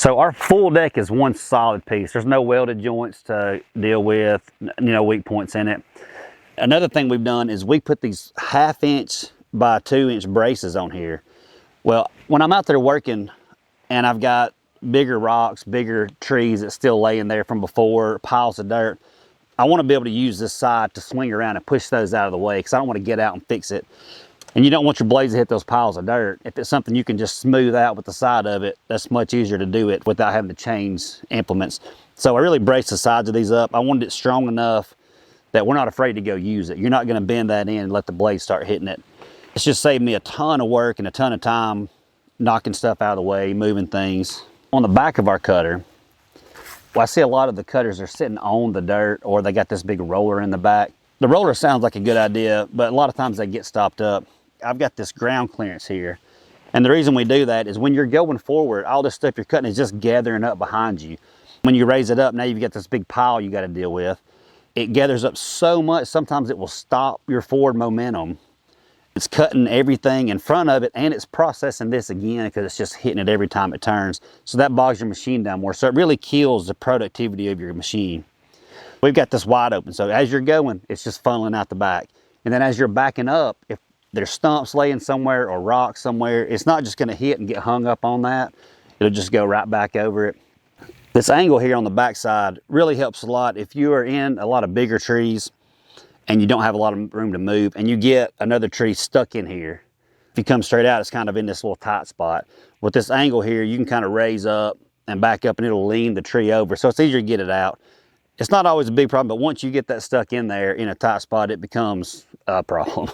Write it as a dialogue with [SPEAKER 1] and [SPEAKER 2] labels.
[SPEAKER 1] So our full deck is one solid piece. There's no welded joints to deal with, weak points in it. Another thing we've done is we put these 1/2 inch by 2 inch braces on here. Well, when I'm out there working and I've got bigger rocks, bigger trees that's still laying there from before, piles of dirt, I want to be able to use this side to swing around and push those out of the way because I don't want to get out and fix it. And you don't want your blades to hit those piles of dirt. If it's something you can just smooth out with the side of it, that's much easier to do it without having to change implements. So I really braced the sides of these up. I wanted it strong enough that we're not afraid to go use it. You're not going to bend that in and let the blade start hitting it. It's just saved me a ton of work and a ton of time knocking stuff out of the way, moving things. On the back of our cutter, well, I see a lot of the cutters are sitting on the dirt or they got this big roller in the back. The roller sounds like a good idea, but a lot of times they get stopped up. I've got this ground clearance here. And the reason we do that is when you're going forward, all this stuff you're cutting is just gathering up behind you. When you raise it up, now you've got this big pile you got to deal with. It gathers up so much, sometimes it will stop your forward momentum. It's cutting everything in front of it and it's processing this again because it's just hitting it every time it turns. So that bogs your machine down more. So it really kills the productivity of your machine. We've got this wide open. So as you're going, it's just funneling out the back. And then as you're backing up, if there's stumps laying somewhere or rocks somewhere, it's not just going to hit and get hung up on that. It'll just go right back over it. This angle here on the back side really helps a lot if you are in a lot of bigger trees and you don't have a lot of room to move and you get another tree stuck in here. If you come straight out, it's kind of in this little tight spot. With this angle here, you can kind of raise up and back up and it'll lean the tree over. So it's easier to get it out. It's not always a big problem, but once you get that stuck in there in a tight spot, it becomes a problem.